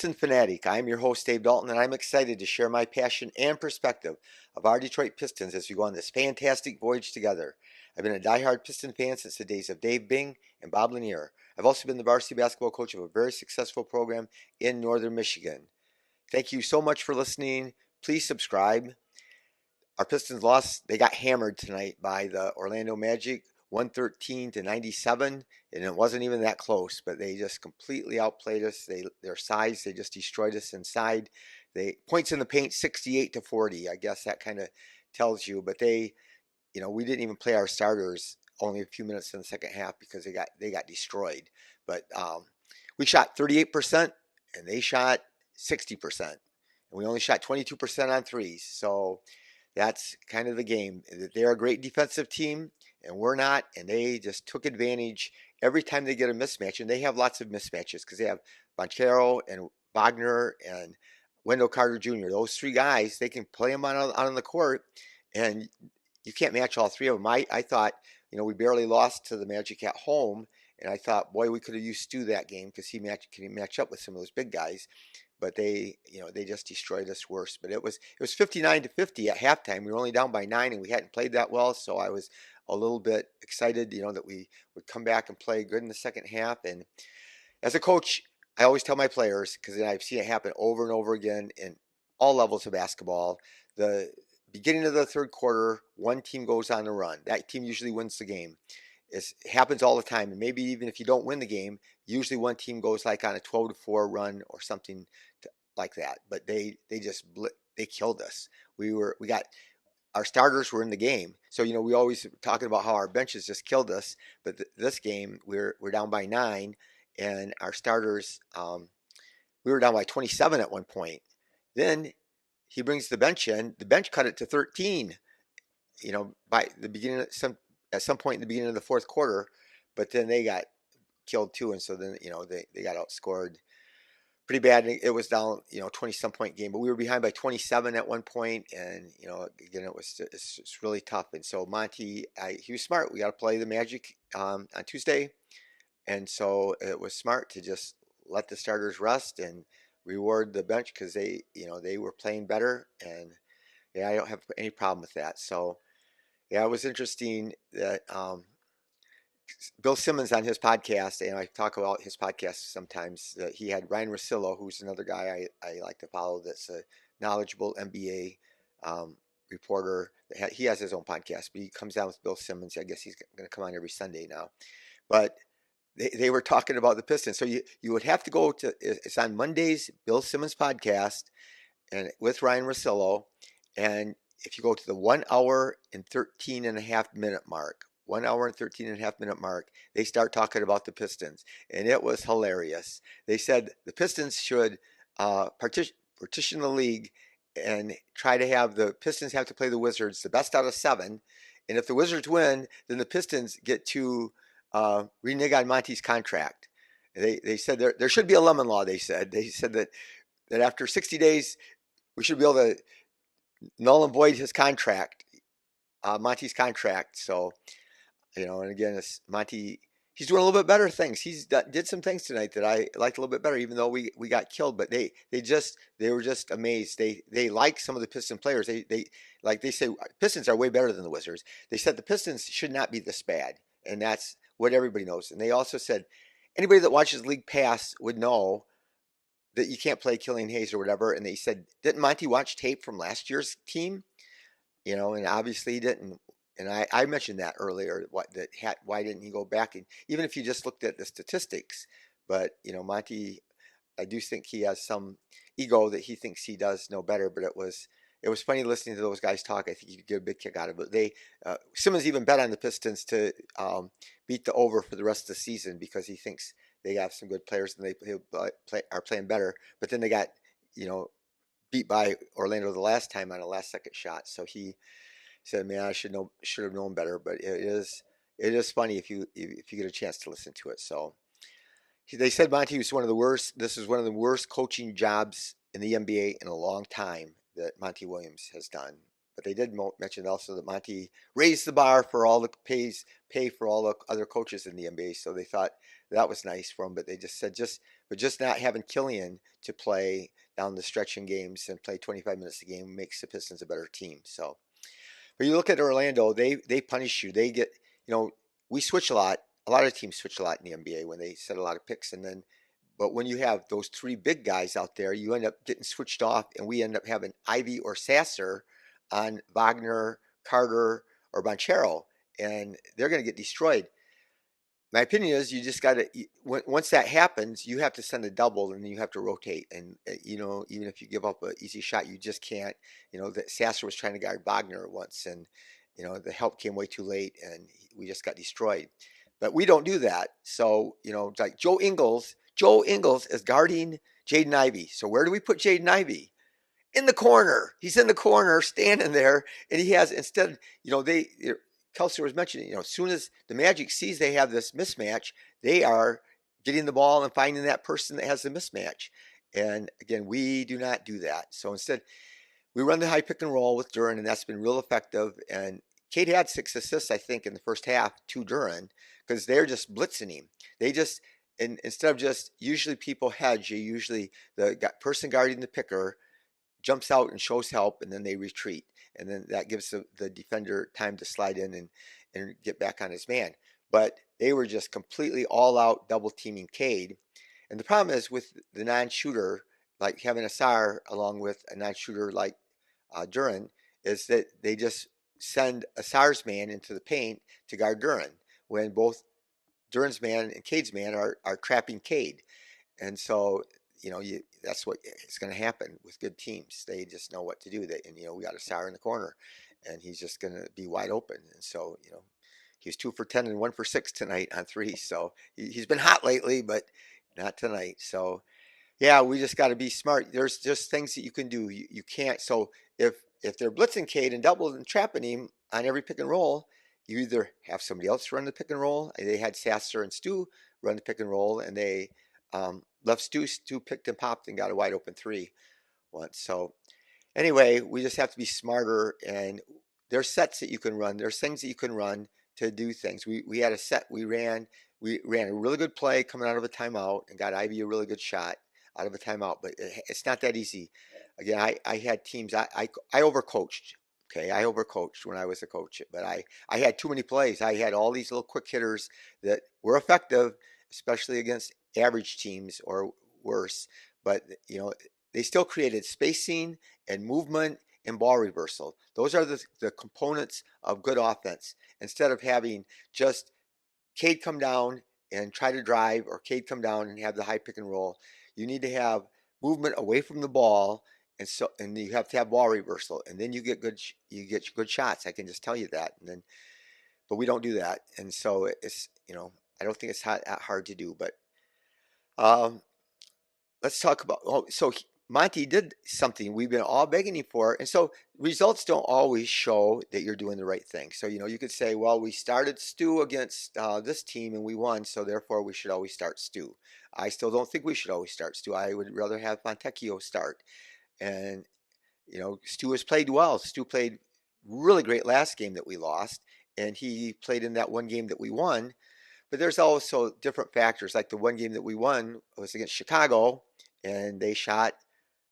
Piston Fanatic. I'm your host, Dave Dalton, and I'm excited to share my passion and perspective of our Detroit Pistons as we go on this fantastic voyage together. I've been a diehard Piston fan since the days of Dave Bing and Bob Lanier. I've also been the varsity basketball coach of a very successful program in northern Michigan. Thank you so much for listening. Please subscribe. Our Pistons lost. They got hammered tonight by the Orlando Magic, 113-97, and it wasn't even that close. But they just completely outplayed us. Their size, they just destroyed us inside. They points in the paint, 68-40. I guess that kind of tells you. But we didn't even play our starters only a few minutes in the second half because they got destroyed. But we shot 38%, and they shot 60%, and we only shot 22% on threes. So that's kind of the game. They're a great defensive team, and we're not, and they just took advantage every time they get a mismatch, and they have lots of mismatches because they have Banchero and Wagner and Wendell Carter Jr. Those three guys, they can play them out on the court, and you can't match all three of them. I thought, we barely lost to the Magic at home, and I thought, boy, we could have used Stu that game because can match up with some of those big guys. But they just destroyed us worse. But it was 59-50 at halftime. We were only down by 9, and we hadn't played that well, so I was a little bit excited, that we would come back and play good in the second half. And as a coach, I always tell my players, because I've seen it happen over and over again in all levels of basketball, the beginning of the third quarter, one team goes on a run. That team usually wins the game. It happens all the time, and maybe even if you don't win the game, usually one team goes like on a 12-4 run or something like that. But they killed us. We got our starters were in the game, so we always talking about how our benches just killed us. But this game we're down by 9, and our starters we were down by 27 at one point. Then he brings the bench in. The bench cut it to 13. By the beginning at some point in the beginning of the fourth quarter, but then they got killed too, and so then they got outscored pretty bad. It was down 20-some point game, but we were behind by 27 at one point, and again it's just really tough. And so Monty, he was smart. We got to play the Magic on Tuesday, and so it was smart to just let the starters rest and reward the bench because they were playing better, and yeah, I don't have any problem with that. So yeah, it was interesting that Bill Simmons on his podcast, and I talk about his podcast sometimes, he had Ryan Russillo, who's another guy I like to follow that's a knowledgeable NBA reporter. He has his own podcast, but he comes down with Bill Simmons. I guess he's going to come on every Sunday now. But they were talking about the Pistons. So you would have to go to, it's on Monday's Bill Simmons podcast and with Ryan Russillo, and if you go to the 1 hour and 13 and a half minute mark, 1 hour and 13 and a half minute mark, they start talking about the Pistons. And it was hilarious. They said the Pistons should partition the league and try to have the Pistons have to play the Wizards the best out of 7. And if the Wizards win, then the Pistons get to renege on Monty's contract. They said there should be a lemon law, they said. They said that after 60 days, we should be able to null and void his contract, Monty's contract. So, and again, it's Monty, he's doing a little bit better things. He's did some things tonight that I liked a little bit better, even though we got killed. But they were just amazed. They like some of the Piston players. They say Pistons are way better than the Wizards. They said the Pistons should not be this bad, and that's what everybody knows. And they also said anybody that watches League Pass would know that you can't play Killian Hayes or whatever. And they said, didn't Monty watch tape from last year's team? And obviously he didn't. And I mentioned that earlier. Why didn't he go back? And even if you just looked at the statistics, but Monty, I do think he has some ego that he thinks he does know better. But it was funny listening to those guys talk. I think you could get a big kick out of it. Simmons even bet on the Pistons to beat the over for the rest of the season because he thinks they have some good players and they are playing better. But then they got beat by Orlando the last time on a last second shot. So he said, "Man, I should have known better." But it is funny if you get a chance to listen to it. So they said Monty was one of the worst. This is one of the worst coaching jobs in the NBA in a long time that Monty Williams has done. but they did mention also that Monty raised the bar for all the pay for all the other coaches in the NBA. So they thought that was nice for them. But they just said just not having Killian to play down the stretch in games and play 25 minutes a game makes the Pistons a better team. So, but you look at Orlando, they punish you. They get, you know, we switch a lot. A lot of teams switch a lot in the NBA when they set a lot of picks, and then but when you have those three big guys out there, you end up getting switched off, and we end up having Ivy or Sasser on Wagner, Carter, or Banchero, and they're going to get destroyed. My opinion is you just got to once that happens, you have to send a double and then you have to rotate. And you know, even if you give up an easy shot, you just can't. You know, that Sasser was trying to guard Wagner once, and you know the help came way too late, and we just got destroyed. But we don't do that. So you know, it's like Joe Ingles. Joe Ingles is guarding Jaden Ivey. So where do we put Jaden Ivey? In the corner. He's in the corner, standing there, and he has instead. You know, Kelsey was mentioning. You know, as soon as the Magic sees they have this mismatch, they are getting the ball and finding that person that has the mismatch. And again, we do not do that. So instead, we run the high pick and roll with Duran, and that's been real effective. And Cade had 6 assists, I think, in the first half to Duran because they're just blitzing him. They just and instead of just usually people hedge, you usually the person guarding the picker jumps out and shows help, and then they retreat. And then that gives the defender time to slide in and get back on his man. But they were just completely all out double teaming Cade. And the problem is with the non-shooter, like having Asar along with a non-shooter like Duran, is that they just send Asar's man into the paint to guard Duran when both Duran's man and Cade's man are trapping Cade. And so, you know, that's what is going to happen with good teams. They just know what to do. And you know, we got a Sar in the corner, and he's just going to be wide open. And so, you know, he's 2 for 10 and 1 for 6 tonight on three. So he's been hot lately, but not tonight. So yeah, we just got to be smart. There's just things that you can do. You can't. So if they're blitzing Cade and double and trapping him on every pick and roll, you either have somebody else run the pick and roll. They had Sasser and Stu run the pick and roll, and they left Stu. Stu picked and popped and got a wide open three once. So anyway, we just have to be smarter. And there's sets that you can run. There's things that you can run to do things. We had a set we ran a really good play coming out of a timeout and got Ivy a really good shot out of a timeout, but it's not that easy. Again, I had teams. I overcoached. Okay, I overcoached when I was a coach, but I had too many plays. I had all these little quick hitters that were effective, especially against average teams or worse. But you know, they still created spacing and movement and ball reversal. Those are the components of good offense. Instead of having just Cade come down and try to drive, or Cade come down and have the high pick and roll, you need to have movement away from the ball, and you have to have ball reversal, and then you get good shots. I can just tell you that. And then, but we don't do that, and so it's I don't think it's that hard to do. But um, let's talk about. Oh, so Monty did something we've been all begging him for, and so results don't always show that you're doing the right thing. So you could say, well, we started Stu against this team and we won, so therefore we should always start Stu. I still don't think we should always start Stu. I would rather have Fontecchio start. And Stu has played well. Stu played really great last game that we lost, and he played in that one game that we won. But there's also different factors. Like the one game that we won was against Chicago, and they shot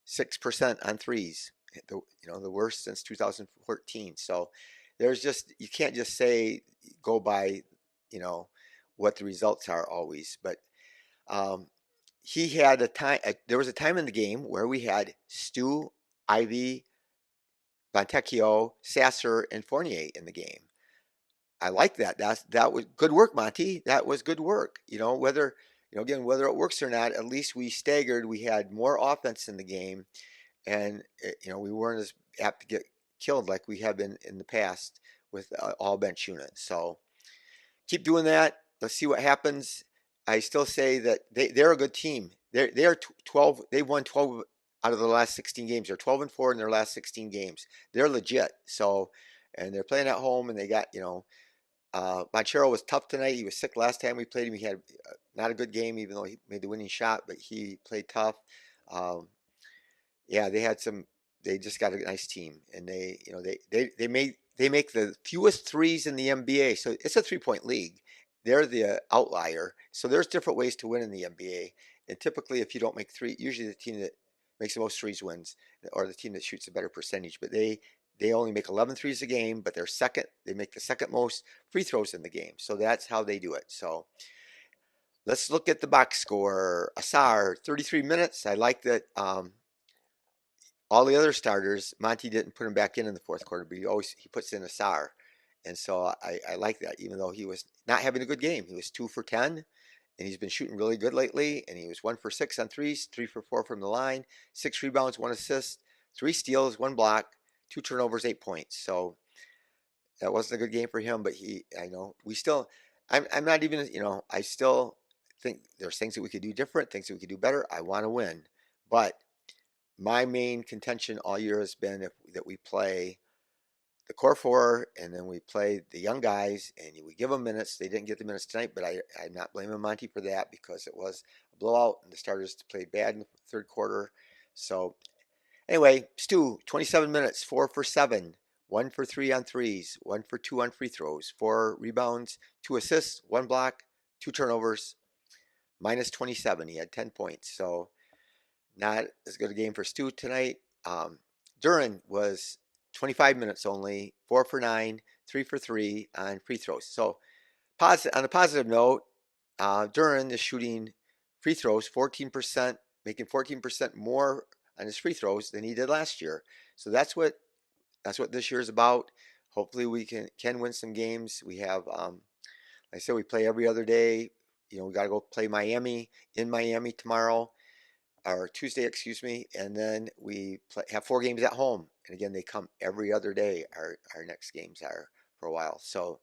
6% on threes. The worst since 2014. So there's just you can't just say go by what the results are always. But um, he had a time. There was a time in the game where we had Stu, Ivy, Fontecchio, Sasser, and Fournier in the game. I like that. That was good work, Monty. That was good work. Whether it works or not, at least we staggered. We had more offense in the game, and we weren't as apt to get killed like we have been in the past with all bench units. So keep doing that. Let's see what happens. I still say that they're a good team. They're 12. They've won 12 out of the last 16 games. They're 12-4 in their last 16 games. They're legit. So, and they're playing at home, and they got Banchero was tough tonight. He was sick last time we played him. He had not a good game, even though he made the winning shot, but he played tough. Yeah, they had some they just got a nice team, and they make the fewest threes in the NBA. So it's a 3-point league. They're the outlier. So there's different ways to win in the NBA. And typically, if you don't make three, usually the team that makes the most threes wins, or the team that shoots a better percentage. But they only make 11 threes a game, but they make the second most free throws in the game. So that's how they do it. So let's look at the box score. Asar, 33 minutes. I like that. All the other starters, Monty didn't put him back in the fourth quarter, but he puts in Asar, and so I like that. Even though he was not having a good game, he was 2 for 10, and he's been shooting really good lately. And he was 1 for 6 on threes, 3 for 4 from the line, 6 rebounds, 1 assist, 3 steals, 1 block, 2 turnovers, 8 points. So that wasn't a good game for him, but I know we still. I'm not even. I still think there's things that we could do different, things that we could do better. I want to win, but my main contention all year has been that we play the core four, and then we play the young guys, and we give them minutes. They didn't get the minutes tonight, but I'm not blaming Monty for that, because it was a blowout and the starters played bad in the third quarter. So anyway, Stu, 27 minutes, 4 for 7, 1 for 3 on threes, 1 for 2 on free throws, 4 rebounds, 2 assists, 1 block, 2 turnovers, -27. He had 10 points. So not as good a game for Stu tonight. Duran was 25 minutes only, 4 for 9, 3 for 3 on free throws. So on a positive note, Duran is shooting free throws 14%, making 14% more on his free throws than he did last year. So that's what this year is about. Hopefully we can win some games. We have, like I said, we play every other day. We got to go play Miami in Miami tomorrow, or Tuesday, excuse me, and then we have 4 games at home. And again, they come every other day. Our next games are for a while. So,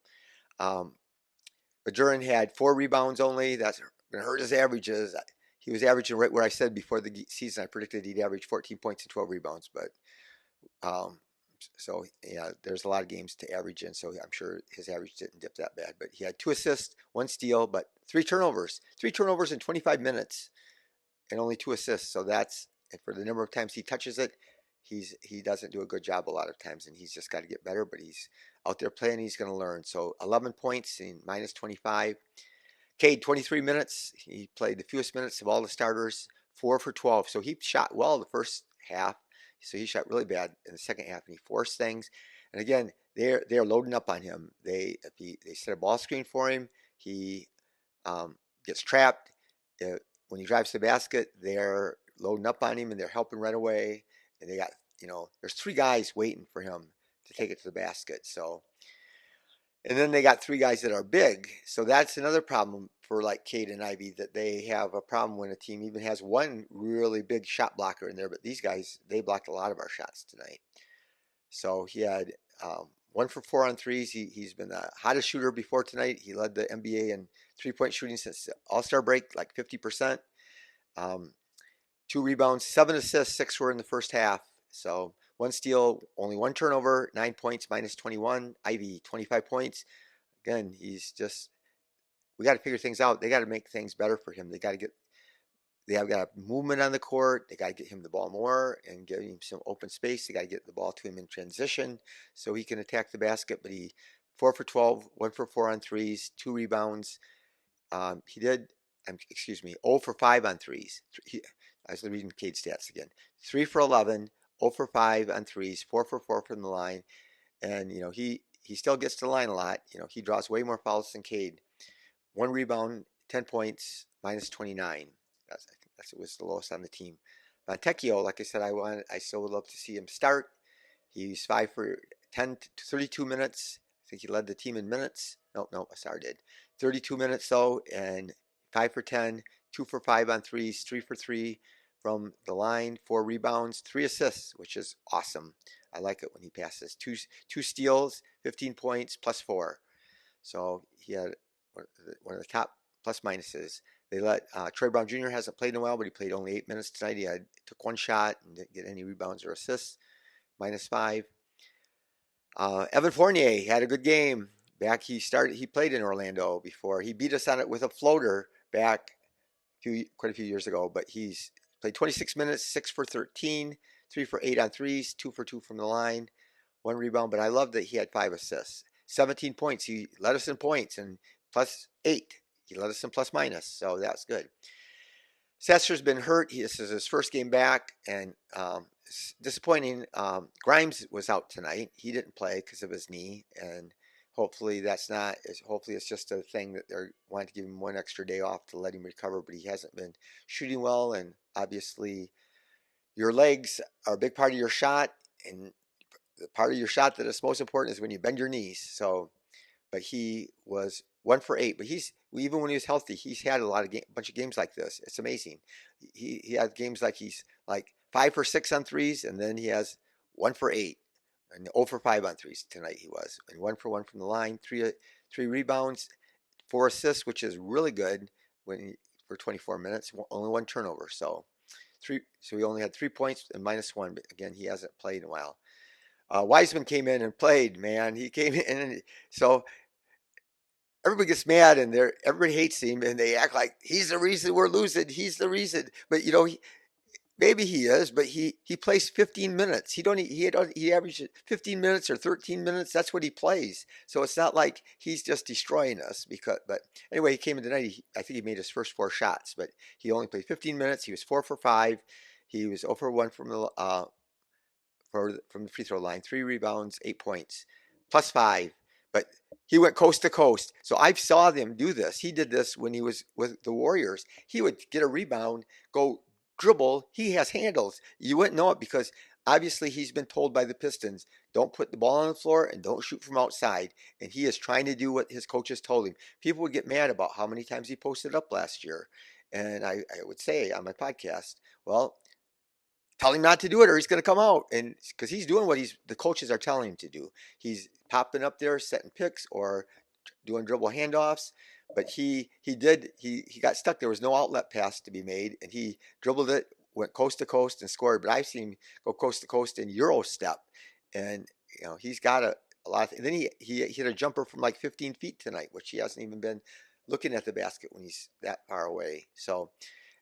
but Duran had 4 rebounds only. That's going to hurt his averages. He was averaging right where I said before the season. I predicted he'd average 14 points and 12 rebounds. But so yeah, there's a lot of games to average in. So I'm sure his average didn't dip that bad. But he had 2 assists, 1 steal, but 3 turnovers. 3 turnovers in 25 minutes. And only 2 assists. So that's, and for the number of times he touches it, he doesn't do a good job a lot of times, and he's just got to get better. But he's out there playing. He's going to learn. So 11 points in -25. Cade, 23 minutes. He played the fewest minutes of all the starters, 4 for 12. So he shot well the first half. So he shot really bad in the second half, and he forced things. And again, they're loading up on him. They set a ball screen for him. He gets trapped. When he drives to the basket, they're loading up on him and they're helping right away. And they got, there's 3 guys waiting for him to take it to the basket. So, and then they got 3 guys that are big. So that's another problem for like Cade and Ivy, that they have a problem when a team even has one really big shot blocker in there. But these guys, they blocked a lot of our shots tonight. So he had 1 for 4 on threes. He's been the hottest shooter before tonight. He led the NBA in 3-point shooting since the All-Star break, like 50%. 2 rebounds, 7 assists, 6 were in the first half. So 1 steal, only 1 turnover, 9 points, -21. Ivy, 25 points. Again, we got to figure things out. They got to make things better for him. They have got movement on the court. They got to get him the ball more and give him some open space. They got to get the ball to him in transition so he can attack the basket. But he 4 for 12, 1 for 4 on threes, 2 rebounds. He did, 0 for 5 on threes. I was reading Cade stats again. 3 for 11, 0 for 5 on threes, 4 for 4 from the line. And, he still gets to the line a lot. He draws way more fouls than Cade. 1 rebound, 10 points, -29. I think that was the lowest on the team. Montecchio, like I said, I still would love to see him start. He's 5 for 10 to 32 minutes. I think he led the team in minutes. No, Asar did. 32 minutes though, and 5 for 10, 2 for 5 on threes, 3 for 3 from the line, 4 rebounds, 3 assists, which is awesome. I like it when he passes. Two steals, 15 points, +4. So he had one of the top plus minuses. They let Troy Brown Jr. hasn't played in a while, but he played only 8 minutes tonight. He took 1 shot and didn't get any rebounds or assists, -5. Evan Fournier had a good game. He played in Orlando before. He beat us on it with a floater back quite a few years ago, but he's played 26 minutes, 6 for 13, 3 for 8 on threes, 2 for 2 from the line, 1 rebound. But I love that he had 5 assists, 17 points. He led us in points and +8. He led us in plus minus, so that's good. Sesser's been hurt. This is his first game back, and it's disappointing. Grimes was out tonight. He didn't play because of his knee, and hopefully that's not. Hopefully it's just a thing that they're wanting to give him one extra day off to let him recover. But he hasn't been shooting well, and obviously your legs are a big part of your shot, and the part of your shot that is most important is when you bend your knees. So but he was 1 for 8. But he's even when he was healthy, he's had bunch of games like this. It's amazing. He has games like he's like 5 for 6 on threes, and then he has 1 for 8 and 0 for 5 on threes tonight. He was and 1 for 1 from the line, three rebounds, 4 assists, which is really good for 24 minutes. Only 1 turnover, so he only had 3 points and -1. But again, he hasn't played in a while. Wiseman came in and played, man. He came in, and so everybody gets mad, and everybody hates him, and they act like he's the reason we're losing. He's the reason, but maybe he is, but he plays 15 minutes. He averages 15 minutes or 13 minutes. That's what he plays. So it's not like he's just destroying us. But anyway, he came in tonight. I think he made his first 4 shots, but he only played 15 minutes. He was 4 for 5. He was 0 for 1 from the free throw line, 3 rebounds, 8 points, +5. But he went coast to coast. So I saw them do this. He did this when he was with the Warriors. He would get a rebound, go dribble. He has handles. You wouldn't know it because obviously he's been told by the Pistons, don't put the ball on the floor and don't shoot from outside. And he is trying to do what his coaches told him. People would get mad about how many times he posted up last year. And I would say on my podcast, well, tell him not to do it or he's going to come out, and because he's doing what the coaches are telling him to do. He's popping up there setting picks or doing dribble handoffs, but he got stuck. There was no outlet pass to be made, and he dribbled it, went coast to coast and scored. But I've seen him go coast to coast in Euro step, and he's got a lot and then he hit a jumper from like 15 feet tonight, which he hasn't even been looking at the basket when he's that far away. So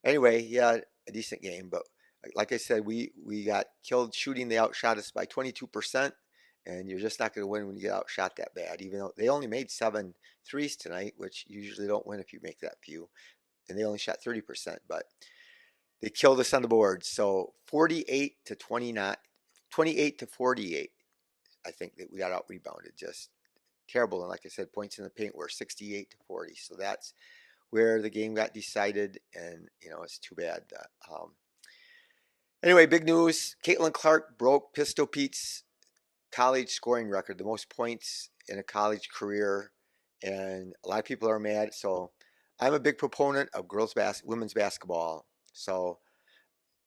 anyway, he had a decent game, but like I said, we got killed shooting. They outshot us by 22%, and you're just not going to win when you get outshot that bad. Even though they only made 7 threes tonight, which you usually don't win if you make that few, and they only shot 30%, but they killed us on the board. So 48 to 29, 28 to 48. I think that we got out rebounded. Just terrible. And like I said, points in the paint were 68 to 40. So that's where the game got decided, and it's too bad. Anyway, big news. Caitlin Clark broke Pistol Pete's college scoring record, the most points in a college career, and a lot of people are mad. So I'm a big proponent of women's basketball. So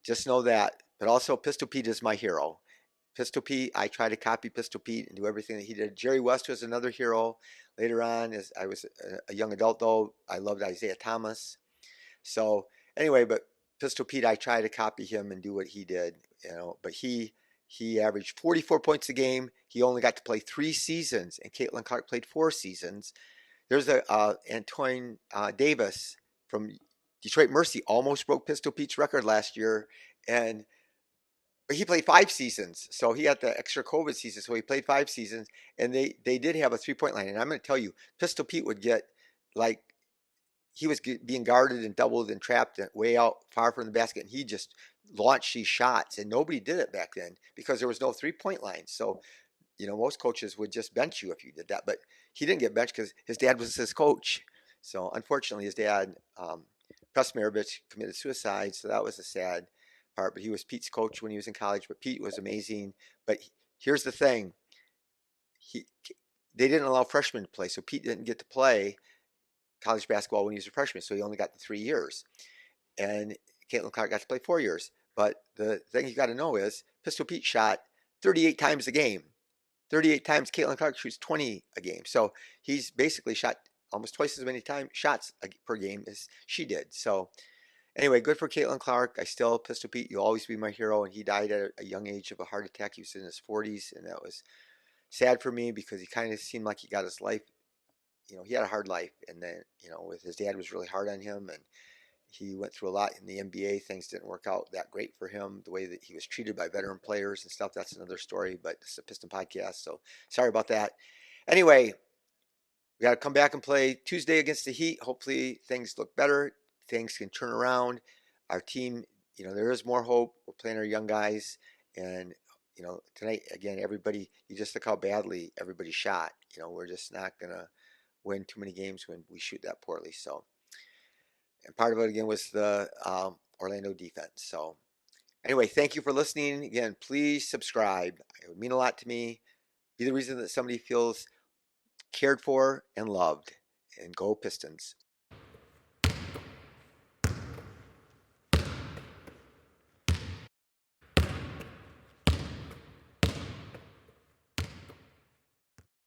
just know that. But also, Pistol Pete is my hero. Pistol Pete, I try to copy Pistol Pete and do everything that he did. Jerry West was another hero. Later on, as I was a young adult, though, I loved Isaiah Thomas. So anyway, but Pistol Pete, I try to copy him and do what he did, But he averaged 44 points a game. He only got to play 3 seasons, and Caitlin Clark played 4 seasons. There's Antoine Davis from Detroit Mercy almost broke Pistol Pete's record last year, but he played 5 seasons, so he had the extra COVID season, so he played 5 seasons, and they did have a 3-point line. And I'm going to tell you, Pistol Pete would get like he was being guarded and doubled and trapped way out far from the basket, and he just launched these shots, and nobody did it back then because there was no 3-point line. So most coaches would just bench you if you did that, but he didn't get benched because his dad was his coach. So unfortunately, his dad, Pressmarovich, committed suicide, so that was a sad part. But he was Pete's coach when he was in college. But Pete was amazing. But here's the thing: they didn't allow freshmen to play, so Pete didn't get to play college basketball when he was a freshman, so he only got the 3 years. And Caitlin Clark got to play 4 years. But the thing you got to know is Pistol Pete shot 38 times a game. 38 times. Caitlin Clark shoots 20 a game. So he's basically shot almost twice as many shots per game as she did. So anyway, good for Caitlin Clark. I still, Pistol Pete, you'll always be my hero. And he died at a young age of a heart attack. He was in his 40s, and that was sad for me because he kind of seemed like he got his life. He had a hard life, and then with his dad was really hard on him, and He went through a lot in the NBA. Things didn't work out that great for him. The way that he was treated by veteran players and stuff, that's another story, but it's a Piston podcast, so sorry about that. Anyway, we got to come back and play Tuesday against the Heat. Hopefully things look better. Things can turn around. Our team, there is more hope. We're playing our young guys. And, tonight, again, everybody, you just look how badly everybody shot. We're just not going to win too many games when we shoot that poorly. So, and part of it, again, was the Orlando defense. So, anyway, thank you for listening. Again, please subscribe. It would mean a lot to me. Be the reason that somebody feels cared for and loved. And go Pistons.